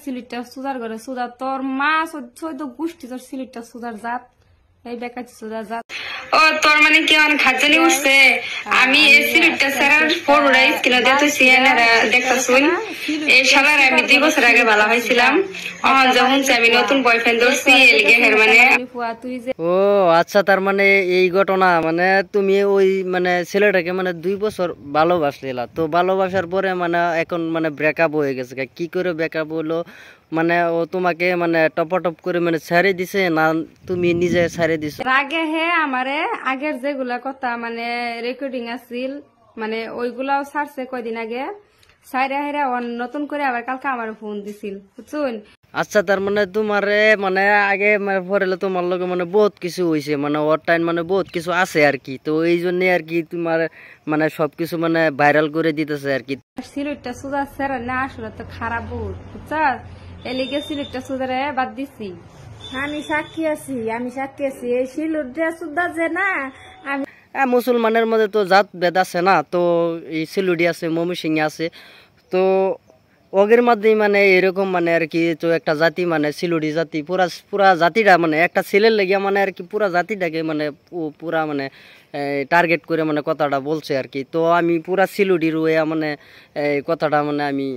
সিলিটটা সুদার করে সুদা তোর মা চোদ্দ গোষ্ঠী তোর সিলিটটা সুদার জাত এই বেকার সুদার জাত ও তোর মানে কি অনেক খাজানি উঠছে আমি এই সিলিটটা স্যার ফোরটা স্কিল দিয়ে তুই সিএনআর দেখতা শুন এই শালার আমি 2 বছর আগে ভালো হয়েছিলাম যখন আমি নতুন বয়ফ্রেন্ড ধরছি এলিগে হের মানে ও আচ্ছা তার মানে এই ঘটনা মানে তুমি ওই মানে ছেলেটাকে মানে 2 বছর ভালোবাসলিলা তো ভালোবাসার পরে মানে এখন মানে ব্রেকআপ হয়ে গেছে কি করে ব্রেকআপ হলো মানে ও তোমাকে মানে টপ করে মানে ছেড়ে দিছে না তুমি নিজে ছেড়ে দিছো আগে হে আমারে আগের যেগুলা কথা মানে রেকর্ডিং আছিল মানে ওইগুলাও ছাড়ছে কয়দিন আগে সাইরা হেরা নতুন করে আবার কালকে আমার ফোন দিছিল বুঝছুন আচ্ছা তার মানে তোমারে মানে আগে পরে তোমার লগে মানে বহুত কিছু হয়েছে মানে ওর টাইম মানে বহুত কিছু আছে আর কি তো এই জন্য আর কি তোমার মানে সবকিছু মানে ভাইরাল করে দিতেছে আর কি সিলেটটা সুদা সেরা না আসলে তো খারাপ বহুত বুঝছাস এলিগে সিলেটটা সুদারে বাদ দিছি আমি সাক্ষী আছি এই সিলুটটা সুদা যে না আমি মুসলমানের মধ্যে তো জাত ভেদ আছে না তো এই সিলুডি আছে ময়মনসিংহ আছে তো ওগের মধ্যে মানে এরকম মানে আর কি তো একটা জাতি মানে সিলুডি জাতি পুরা জাতিটা মানে একটা ছেলের লেগে মানে আর কি পুরা জাতিটাকে মানে পুরা মানে টার্গেট করে মানে কথাটা বলছে আর কি তো আমি পুরা সিলুডির ওয়ে মানে এই কথাটা মানে আমি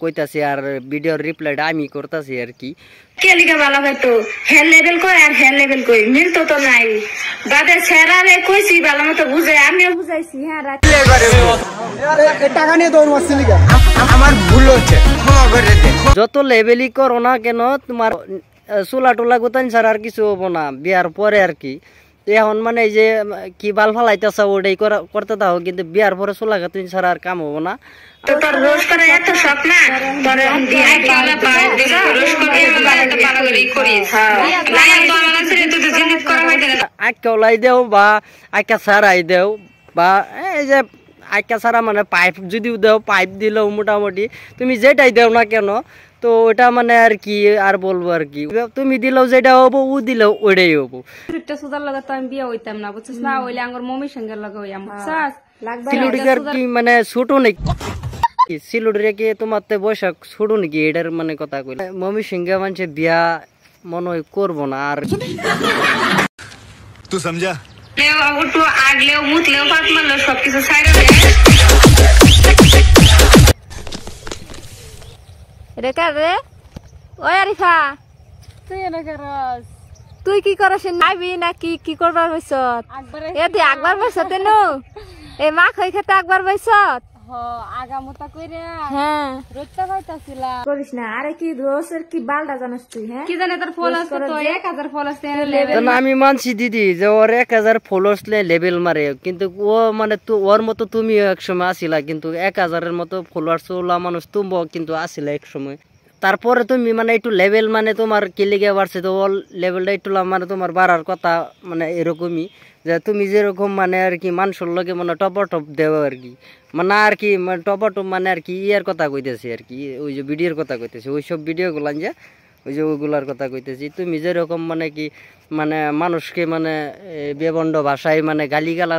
কইতাছি আর ভিডিওর রিপ্লাইটা আমি করতেছি আর কি কেলিকা ভালো হয়তো হেল লেভেল কই আর হেল লেভেল কই মিল তো নাই দাদা ছেড়ালে কইছি ভালো মতো বুঝে আমিও বুঝাইছি হ্যাঁ টাকা নিয়ে দৌড় মারছিলি আমার ভুল হচ্ছে ক্ষমা করে দে যত লেভেলই করো না কেন তোমার চুলা টুলা গোতান ছাড়া আর কিছু হবো না বিয়ার পরে আর কি এখন মানে এই যে কি বাল ফালাইতেছ ওটাই করতে দাও কিন্তু বিয়ার পরে চুলা গাতুন ছাড়া আর কাম হবো না তোর রোজ করে এত শখ না তোর বিয়ে কালা পায় রোজ করে এত ভালো করে করিস না তো আমার ছেলে তো জিনিস করা হইতে না আইকা লাই দেও বা আইকা ছাড়াই দেও বা এই যে আইকা ছাড়া মানে পাইপ যদি দেও পাইপ দিলেও মোটামুটি তুমি যেটাই দেও না কেন তো ওটা মানে আর কি আর বলবো আর কি তুমি দিলেও যেটা হবো ও দিলেও ওইটাই হবো সিলেটটা সুদার লগে তো আমি বিয়ে হইতাম না বুঝছিস না হইলে আমার মমির সঙ্গে লগে হইয়াম বুঝছাস সিলুডির কি মানে ছোট নাকি সিলুডির কি তোমার বৈশাখ ছোট নাকি এটার মানে কথা কইলে মমি সঙ্গে মানে বিয়া মনে হয় করবো না আর তুই সমঝা একটু আগলেও মুতলেও পাত মারলো সবকিছু ছাইড়া দে রেখা রে ওই আরিফা তুই কি করছ নাইবি না কি করবার বইছ এতে আকবার বইছ তেনু এ মা খই খেতে আকবার বইছ আগামতা কইরা হ্যাঁ রোজটা পাইতাছিলা করিস না আরে কি রোজের কি বালটা জানাস তুই হ্যাঁ কি জানে তোর ফল আছে তো 1000 ফল আছে আমি মানছি দিদি যে ওর 1000 ফলোয়ার্স লেভেল মারে কিন্তু ও মানে ওর মতো তুমি একসময় আসিলা কিন্তু 1000-এর মতো ফলোয়ার্স ওলা মানুষ তুমও কিন্তু আসিলা একসময় তারপরে তুমি মানে একটু লেভেল মানে তোমার কি লেগে বাড়ছে তো ওর লেভেলটা একটু মানে তোমার বাড়ার কথা মানে এরকমই যে তুমি যেরকম মানে আর কি মানুষের লগে মানে টপ দেও আর কি মানে আর কি মানে টপ মানে আর কি ইয়ার কথা কইতেছি আর কি ওই যে ভিডিওর কথা কইতেছি ওই সব ভিডিওগুলো যে ওই যে ওইগুলার কথা কইতেছি তুমি যেরকম মানে কি মানে মানুষকে মানে বেবন্ড ভাষায় মানে গালিগালা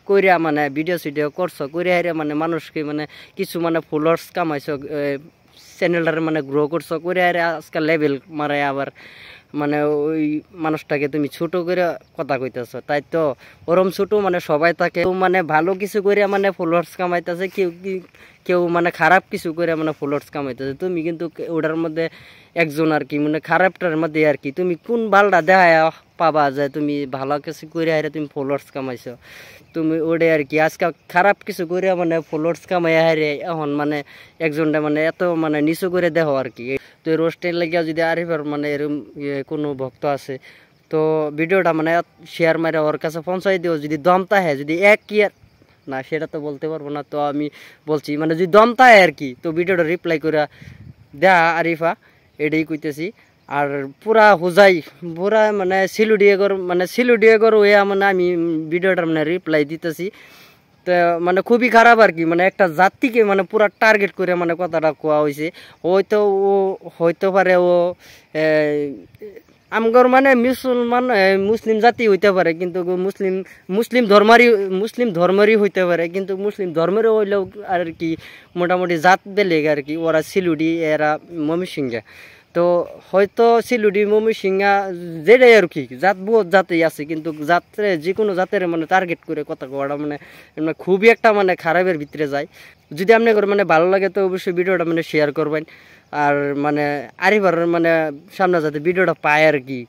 কইরা মানে ভিডিও করছো কইরা হারে মানে মানুষকে মানে কিছু মানে ফলোয়ার্স কামাইছো চ্যানেলটার মানে গ্রো করছো করে আরে আজকাল লেভেল মারায় আবার মানে ওই মানুষটাকে তুমি ছোট করে কথা কইতেছো তাই তো ওরম ছোট মানে সবাই থাকে মানে ভালো কিছু করে মানে ফলোয়ার্স কামাইতেছে কেউ মানে খারাপ কিছু করে মানে ফলোয়ার্স কামাইতেছে তুমি কিন্তু ওটার মধ্যে একজন আর কি মানে খারাপটার মধ্যে আর কি তুমি কোন বালটা দেখায় পাবা যে তুমি ভালো কিছু করে আরে তুমি ফলোয়ার্স কামাইছো তুমি ওটাই আর কি আজকাল খারাপ কিছু করে মানে ফলোয়ার্স কামাই হারে এখন মানে একজনটা মানে এত মানে নিচু করে দেখো আর কি তো রোস্টের লাগিয়া যদি আরিফার মানে এরকম কোনো ভক্ত আছে তো ভিডিওটা মানে শেয়ার মারে ওর কাছে পৌঁছাই দিও যদি দম তাহে যদি এক ইয়ার না সেটা তো বলতে পারবো না তো আমি বলছি মানে যদি দম তাহে আর কি তো ভিডিওটা রিপ্লাই করে দেয়া আরিফা এটাই কইতেছি আর পুরা হুজাই পুরা মানে সিলুডিয়াগর ওয়া মানে আমি ভিডিওটা মানে রিপ্লাই দিতেছি তো মানে খুবই খারাপ আর কি মানে একটা জাতিকে মানে পুরা টার্গেট করে মানে কথাটা কোয়া হয়েছে হয়তো পারে ও আমগর মানে মুসলমান মুসলিম জাতি হইতে পারে কিন্তু মুসলিম ধর্মেরই হইতে পারে কিন্তু মুসলিম ধর্মেরও হইলেও আর কি মোটামুটি জাত বেলেগ আর কি ওরা সিলুডি এরা ময়মনসিংহে তো হয়তো সিলুডি ময়মনসিংহা যেটাই আর কি জাত বহুত জাতেই আছে কিন্তু জাতরে যে কোনো জাতের মানে টার্গেট করে কথা কওয়াটা মানে খুবই একটা মানে খারাপের ভিতরে যায় যদি আপনার মানে ভালো লাগে তো অবশ্যই ভিডিওটা মানে শেয়ার করবেন আর মানে আরিফার মানে সামনে যাতে ভিডিওটা পায় আর কি।